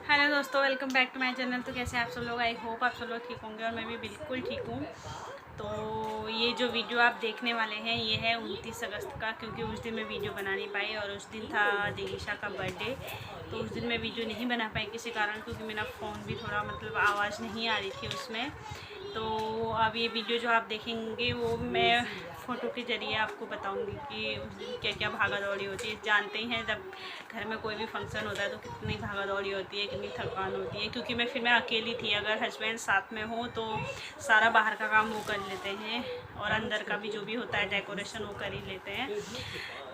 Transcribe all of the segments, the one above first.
Hello दोस्तों, welcome back to my channel. तो कैसे आप सब लोग? आई होप आप सब लोग ठीक होंगे और मैं भी बिल्कुल ठीक हूँ। तो ये जो वीडियो आप देखने वाले हैं ये है 29 अगस्त का, क्योंकि उस दिन मैं वीडियो बना नहीं पाई और उस दिन था दिलीशा का बर्थडे। तो उस दिन मैं वीडियो नहीं बना पाई किसी कारण, क्योंकि मेरा फ़ोन भी थोड़ा आवाज़ नहीं आ रही थी उसमें। तो अब ये वीडियो जो आप देखेंगे वो मैं फ़ोटो के ज़रिए आपको बताऊंगी कि उस दिन क्या क्या भागा दौड़ी होती है। जानते ही हैं जब घर में कोई भी फंक्शन होता है तो कितनी भागा दौड़ी होती है, कितनी थकान होती है। क्योंकि मैं फिर मैं अकेली थी, अगर हस्बैंड साथ में हो तो सारा बाहर का काम वो कर लेते हैं और अंदर का भी जो भी होता है डेकोरेशन वो कर ही लेते हैं।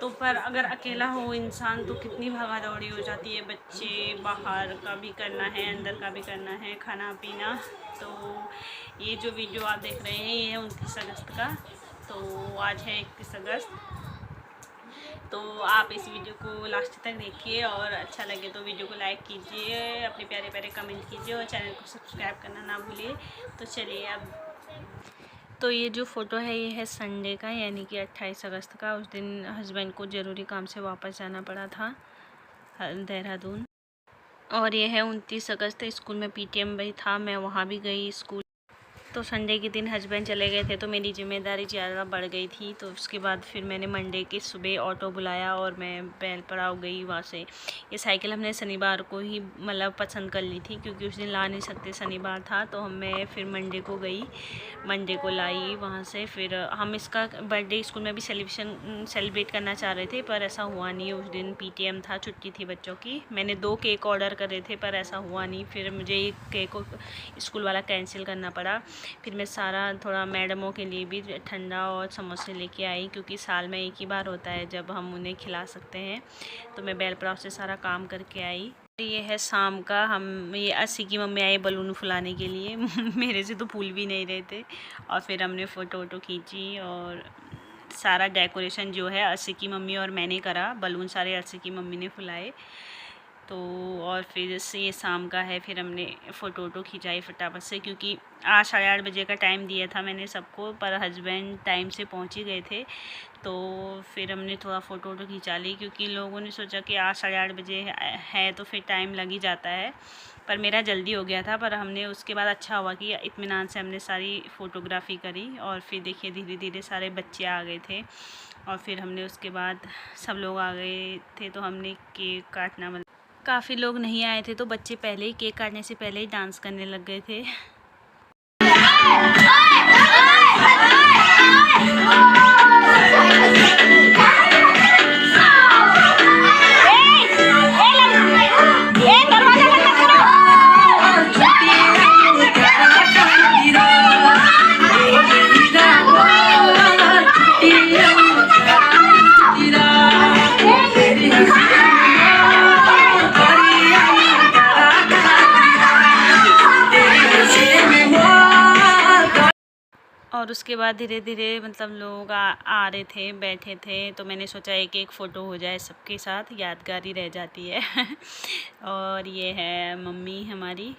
तो पर अगर अकेला हो इंसान तो कितनी भागा दौड़ी हो जाती है। बच्चे बाहर का भी करना है, अंदर का भी करना है, खाना पीना। तो ये जो वीडियो आप देख रहे हैं ये है 29 अगस्त का। तो आज है 31 अगस्त। तो आप इस वीडियो को लास्ट तक देखिए और अच्छा लगे तो वीडियो को लाइक कीजिए, अपने प्यारे प्यारे कमेंट कीजिए और चैनल को सब्सक्राइब करना ना भूलिए। तो चलिए अब। तो ये जो फ़ोटो है ये है संडे का, यानी कि 28 अगस्त का। उस दिन हस्बैंड को ज़रूरी काम से वापस जाना पड़ा था देहरादून। और ये है 29 अगस्त, स्कूल में पीटीएम भी था, मैं वहाँ भी गई स्कूल। तो संडे के दिन हस्बैंड चले गए थे तो मेरी ज़िम्मेदारी ज़्यादा बढ़ गई थी। तो उसके बाद फिर मैंने मंडे की सुबह ऑटो बुलाया और मैं बेलपड़ाव गई वहाँ से। ये साइकिल हमने शनिवार को ही पसंद कर ली थी, क्योंकि उस दिन ला नहीं सकते, शनिवार था। तो मैं फिर मंडे को गई, मंडे को लाई वहाँ से। फिर हम इसका बर्थडे स्कूल में भी सेलिब्रेट करना चाह रहे थे, पर ऐसा हुआ नहीं। उस दिन पीटीएम था, छुट्टी थी बच्चों की। मैंने 2 केक ऑर्डर करे थे पर ऐसा हुआ नहीं। फिर मुझे एक केक स्कूल वाला कैंसिल करना पड़ा। फिर मैं सारा थोड़ा मैडमों के लिए भी ठंडा और समोसे लेके आई, क्योंकि साल में एक ही बार होता है जब हम उन्हें खिला सकते हैं। तो मैं बेलपड़ाव से सारा काम करके आई। ये है शाम का, हम ये 80 की मम्मी आई बलून फुलाने के लिए मेरे से तो फूल भी नहीं रहे थे। और फिर हमने फ़ोटो वोटो खींची और सारा डेकोरेशन जो है 80 की मम्मी और मैंने करा। बलून सारे 80 की मम्मी ने फुलाए। तो और फिर से ये शाम का है, फिर हमने फ़ोटो वोटो खिंचाई फटाफट से, क्योंकि आज 8:30 बजे का टाइम दिया था मैंने सबको, पर हस्बैंड टाइम से पहुंच ही गए थे। तो फिर हमने थोड़ा फ़ोटो वोटो खिंचा ली, क्योंकि लोगों ने सोचा कि आज 8:30 बजे है तो फिर टाइम लग ही जाता है। पर मेरा जल्दी हो गया था, पर हमने उसके बाद अच्छा हुआ कि इत्मीनान से हमने सारी फ़ोटोग्राफ़ी करी। और फिर देखिए धीरे धीरे सारे बच्चे आ गए थे और फिर हमने उसके बाद सब लोग आ गए थे तो हमने केक काटना, काफ़ी लोग नहीं आए थे तो बच्चे पहले ही केक काटने से पहले ही डांस करने लग गए थे। और उसके बाद धीरे धीरे लोग आ रहे थे, बैठे थे। तो मैंने सोचा एक एक फ़ोटो हो जाए सबके साथ, यादगारी रह जाती है और ये है मम्मी हमारी,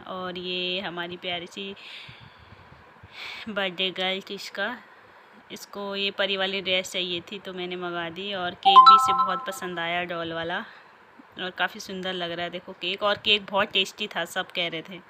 और ये हमारी प्यारी सी बर्थडे गर्ल टिश्का। इसको ये परी वाली ड्रेस चाहिए थी तो मैंने मंगा दी, और केक भी इसे बहुत पसंद आया, डॉल वाला, और काफ़ी सुंदर लग रहा है देखो केक। और केक बहुत टेस्टी था, सब कह रहे थे।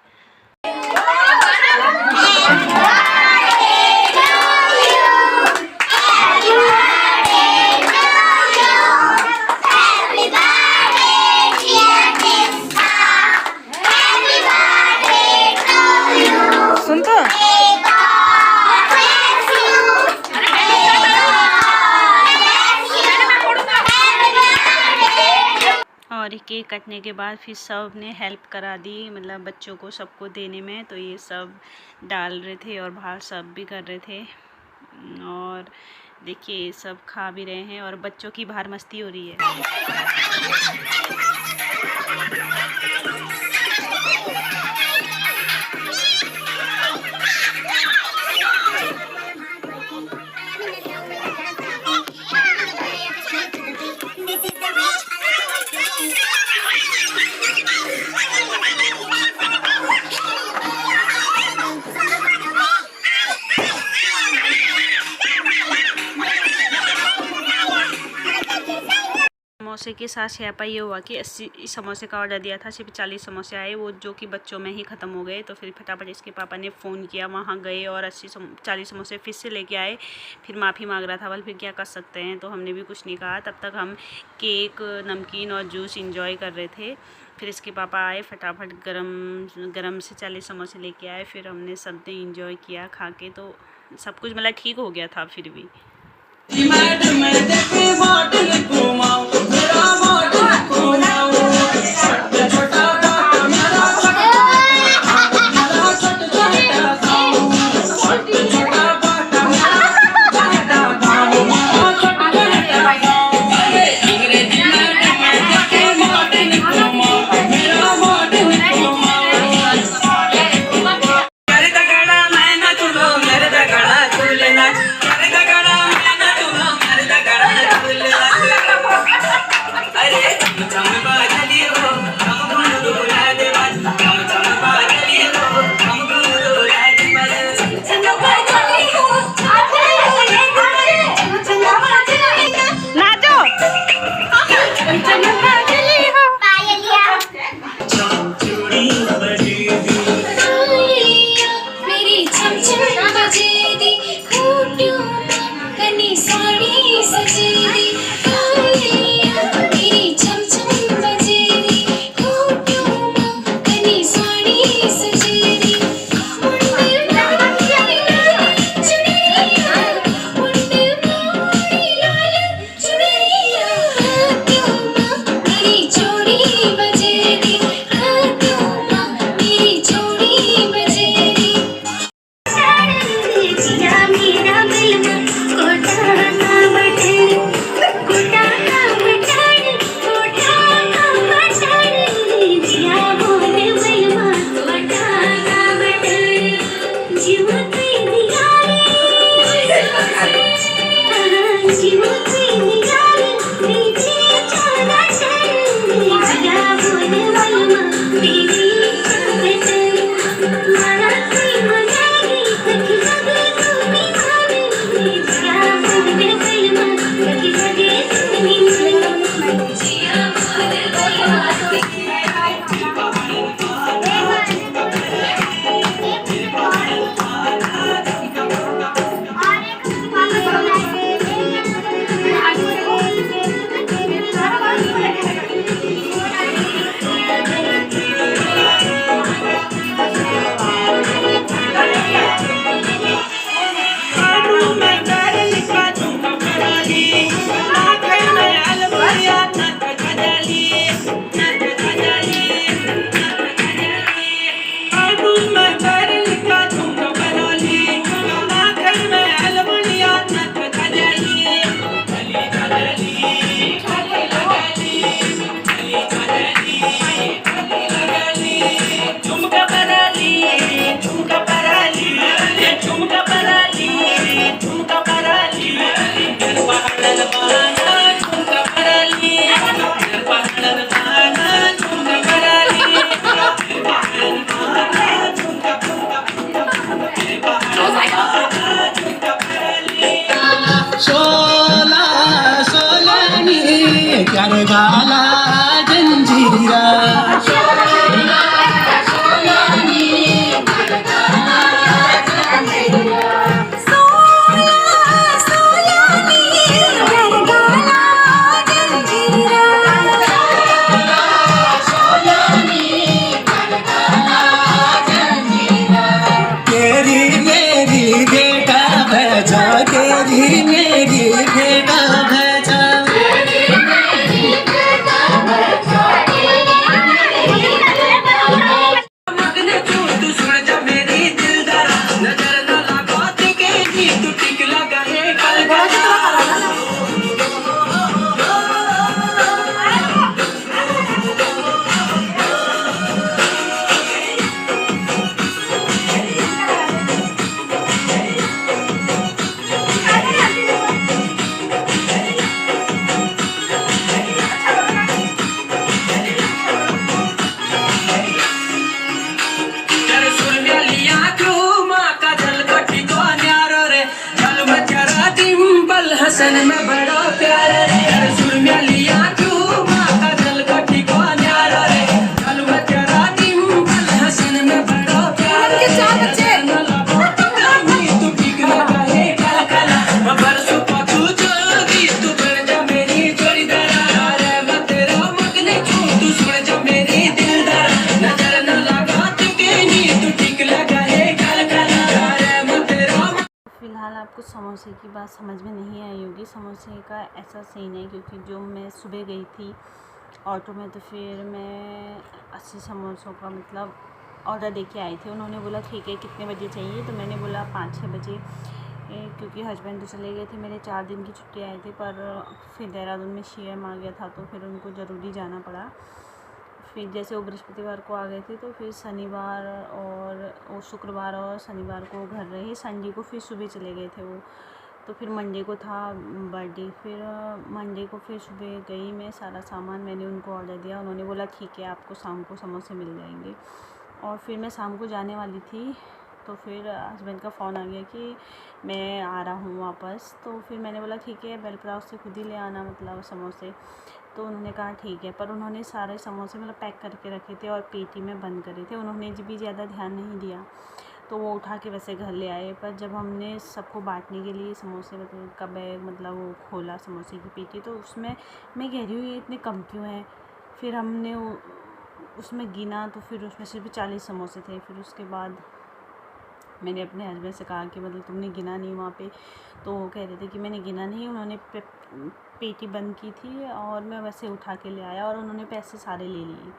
और केक कटने के बाद फिर सब ने हेल्प करा दी, बच्चों को सबको देने में। तो ये सब डाल रहे थे और बाहर सब भी कर रहे थे। और देखिए सब खा भी रहे हैं और बच्चों की बाहर मस्ती हो रही है। समोसे के साथ शेयरपा ये हुआ कि 80 समोसे का ऑर्डर दिया था, सिर्फ 40 समोसे आए, वो जो कि बच्चों में ही ख़त्म हो गए। तो फिर फटाफट इसके पापा ने फ़ोन किया, वहाँ गए और 40 समोसे फिर से लेके आए। फिर माफ़ी मांग रहा था, बोल फिर क्या कर सकते हैं, तो हमने भी कुछ नहीं कहा। तब तक हम केक, नमकीन और जूस इंजॉय कर रहे थे। फिर इसके पापा आए, फटाफट गरम से 40 समोसे लेके आए। फिर हमने सब ने इंजॉय किया खा के, तो सब कुछ मतलब ठीक हो गया था फिर भी। गाला जंजीरा हसन में बड़ा प्यार सुरम्या लिया क्यों समोसे की बात समझ में नहीं आई होगी। समोसे का ऐसा सीन है क्योंकि जो मैं सुबह गई थी ऑटो में, तो फिर मैं 80 समोसों का मतलब ऑर्डर दे के आई थी। उन्होंने बोला ठीक है कितने बजे चाहिए, तो मैंने बोला 5-6 बजे, क्योंकि हस्बैंड तो चले गए थे, मेरे 4 दिन की छुट्टी आई थी, पर फिर देहरादून में सीएम आ गया था तो फिर उनको ज़रूरी जाना पड़ा। फिर जैसे वो बृहस्पतिवार को आ गए थे तो फिर शनिवार और शुक्रवार और शनिवार को घर रहे, संडे को फिर सुबह चले गए थे वो। तो फिर मंडे को था बर्थडे, फिर मंडे को फिर सुबह गई मैं, सारा सामान मैंने उनको ऑर्डर दिया। उन्होंने बोला ठीक है आपको शाम को समोसे मिल जाएंगे। और फिर मैं शाम को जाने वाली थी तो फिर हस्बैंड का फ़ोन आ गया कि मैं आ रहा हूँ वापस। तो फिर मैंने बोला ठीक है बेलप्रा से खुद ही ले आना मतलब समोसे। तो उन्होंने कहा ठीक है, पर उन्होंने सारे समोसे मतलब पैक करके रखे थे और पेटी में बंद करे थे। उन्होंने भी ज़्यादा ध्यान नहीं दिया तो वो उठा के वैसे घर ले आए। पर जब हमने सबको बांटने के लिए समोसे मतलब का बैग मतलब वो खोला समोसे की पेटी, तो उसमें मैं कह रही हूँ ये इतने कम क्यों हैं। फिर हमने उसमें गिना तो फिर उसमें सिर्फ 40 समोसे थे। फिर उसके बाद मैंने अपने हस्बैंड से कहा कि मतलब तुमने गिना नहीं वहाँ पे, तो वो कह रहे थे कि मैंने गिना नहीं, उन्होंने पेटी बंद की थी और मैं वैसे उठा के ले आया और उन्होंने पैसे सारे ले लिए।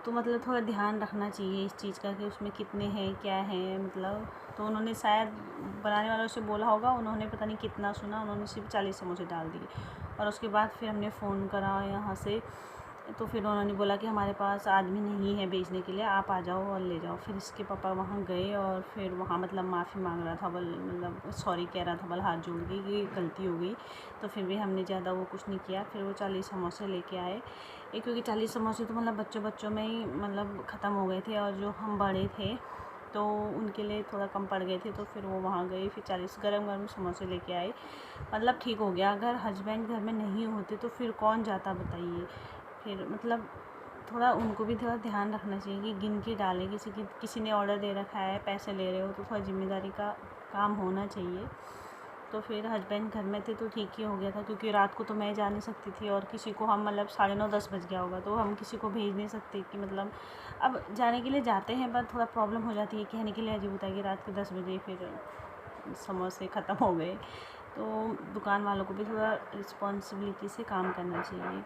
तो मतलब थोड़ा ध्यान रखना चाहिए इस चीज़ का कि उसमें कितने हैं क्या है मतलब। तो उन्होंने शायद बनाने वालों से बोला होगा, उन्होंने पता नहीं कितना सुना, उन्होंने सिर्फ 40 समोसे डाल दिए। और उसके बाद फिर हमने फ़ोन करा यहाँ से, तो फिर उन्होंने बोला कि हमारे पास आदमी नहीं है बेचने के लिए, आप आ जाओ और ले जाओ। फिर इसके पापा वहाँ गए और फिर वहाँ मतलब माफ़ी मांग रहा था, मतलब सॉरी कह रहा था, बल हाथ जोड़ के कि गलती हो गई। तो फिर भी हमने ज़्यादा वो कुछ नहीं किया। फिर वो 40 समोसे लेके आए, क्योंकि 40 समोसे तो मतलब बच्चों में ही मतलब ख़त्म हो गए थे और जो हम बड़े थे तो उनके लिए थोड़ा कम पड़ गए थे। तो फिर वो वहाँ गए, फिर 40 गरम समोसे लेके आए, मतलब ठीक हो गया। अगर हस्बैंड घर में नहीं होते तो फिर कौन जाता बताइए। फिर मतलब थोड़ा उनको भी थोड़ा ध्यान रखना चाहिए कि गिन के डालें। किसी ने ऑर्डर दे रखा है, पैसे ले रहे हो, तो थोड़ा ज़िम्मेदारी का काम होना चाहिए। तो फिर हस्बैंड घर में थे तो ठीक ही हो गया था, क्योंकि रात को तो मैं जा नहीं सकती थी और किसी को हम मतलब 9:30-10 बज गया होगा तो हम किसी को भेज नहीं सकते कि मतलब अब जाने के लिए जाते हैं, पर थोड़ा प्रॉब्लम हो जाती है कहने के लिए अजीब होता है कि रात के 10 बजे फिर समोसे ख़त्म हो गए। तो दुकान वालों को भी थोड़ा रिस्पॉन्सिबिलिटी से काम करना चाहिए।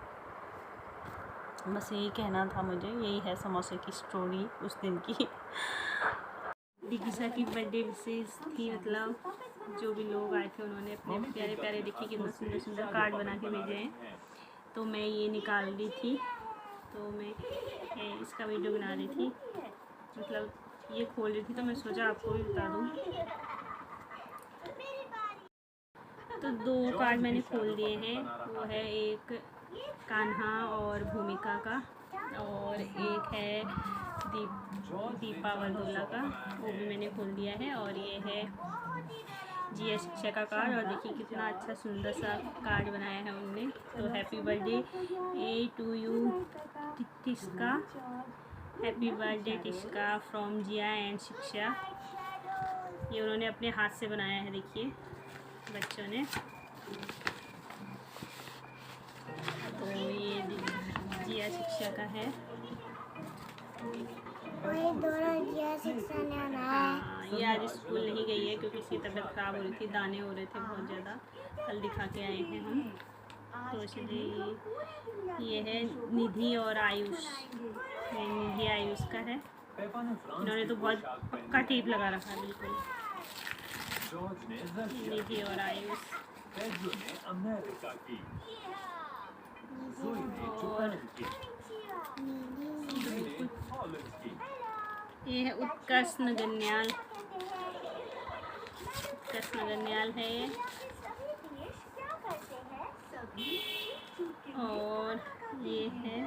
बस यही कहना था मुझे, यही है समोसे की स्टोरी उस दिन की। दीक्षा की बर्थडे विशेष थी, मतलब जो भी लोग आए थे उन्होंने अपने प्यारे प्यारे देखिए कितना सुंदर सुंदर कार्ड बना के भेजे हैं। तो मैं ये निकाल रही थी, तो मैं इसका वीडियो बना रही थी, मतलब ये खोल रही थी, तो मैं सोचा आपको भी बता दूँ। तो 2 कार्ड मैंने खोल दिए हैं, वो है एक कान्हा और भूमिका का और एक है दीपा वर्दुल्ला का, वो भी मैंने खोल दिया है। और ये है जिया शिक्षा का कार्ड, और देखिए कितना अच्छा सुंदर सा कार्ड बनाया है उनने। तो happy birthday to you Tisca, happy birthday Tisca from Jiya and Shiksha. ये उन्होंने अपने हाथ से बनाया है, देखिए बच्चों ने। तो ये जिया शिक्षा का है, हाँ ये आज स्कूल नहीं गई है क्योंकि इसकी तबीयत ख़राब हो रही थी, दाने हो रहे थे बहुत ज़्यादा, कल दिखा के आए हैं हम। तो इसलिए ये है निधि और आयुष, ये निधि आयुष का है। इन्होंने तो बहुत पक्का टेप लगा रखा है बिल्कुल, निधि और आयुष। और ये है उत्कर्ष नगन्याल, उत्कर्ष नगन्याल है ये। और ये है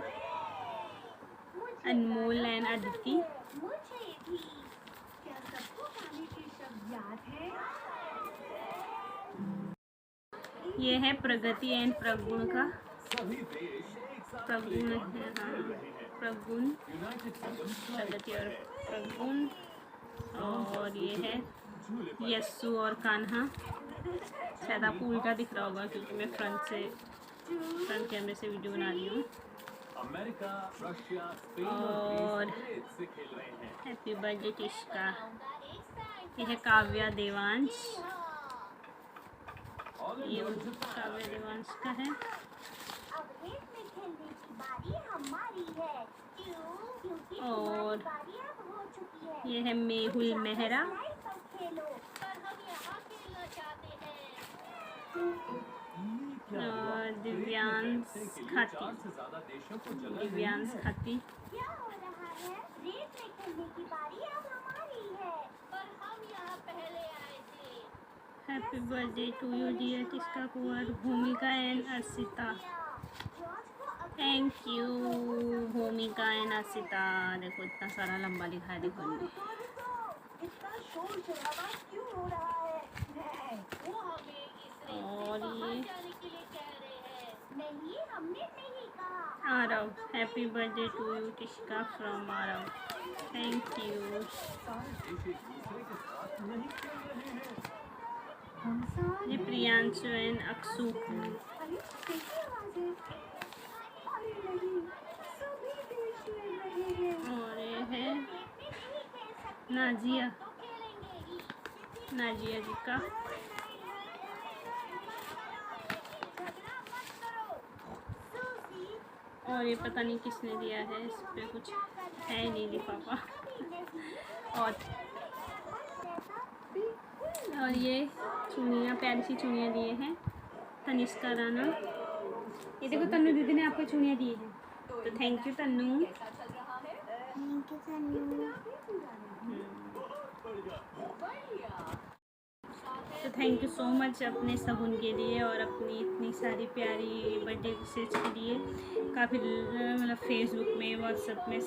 अनमोल एंड अदिति। ये है प्रगति एंड प्रगुण का, प्रगुण है, हाँ प्रगुण, प्रगति और प्रगुण। और ये है यस्सु और कान्हा, शायद आपको उल्टा दिख रहा होगा क्योंकि मैं फ्रंट कैमरे से वीडियो बना रही हूँ। और हैप्पी बर्थडे टिस्का, ये है काव्या देवांश, ये उसका वेरिवांश का है। अब रेस में खेलने की बारी हमारी है। क्यों? क्योंकि और बारी अब हो चुकी है। ये है मेहुल मेहरा। खेलो, पर हम यहाँ खेलना चाहते हैं। और दिव्यांश खाती। दिव्यांश खाती। क्या हो रहा है? रेस में खेलने की बारी अब हमारी है, पर हम यहाँ पहले आए थे। Happy birthday to you dear Tisca Kunwar, Bhumika and Arshita. Thank you Bhumika and Arshita. देखो इतना सारा लंबा लिखा है, देखो इनमें। इतना शोर शराबा क्यों हो रहा है? वो हमें इस और ये जाने के लिए कह रहे हैं। नहीं, हमने नहीं कहा। Aarav, happy birthday to you Tisca from Aarav. Thank you. ये प्रियांशु एंड अक्षु। और ये है नाजिया, नाजिया जी का। और ये पता नहीं किसने दिया है, इस पे कुछ है ही नहीं लिफाफा। और ये चुनिया, प्यारी सी चुनिया दिए हैं तनिष्का राणा। ये देखो तन्नू दीदी ने आपको चुनिया दी है, तो थैंक यू तन्नू। तो थैंक यू सो मच अपने सबून के लिए और अपनी इतनी सारी प्यारी बर्थडे विशेष के लिए। काफ़ी मतलब फेसबुक में, व्हाट्सएप में,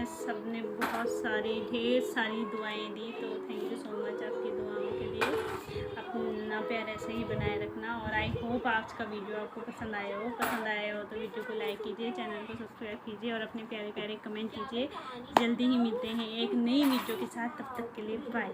सब ने बहुत सारी ढेर सारी दुआएं दी। तो थैंक यू सो मच आपकी दुआओं के लिए। अपना प्यार ऐसे ही बनाए रखना। और आई होप आज का वीडियो आपको पसंद आया हो। तो वीडियो को लाइक कीजिए, चैनल को सब्सक्राइब कीजिए और अपने प्यारे प्यारे कमेंट कीजिए। जल्दी ही मिलते हैं एक नई वीडियो के साथ, तब तक के लिए बाय।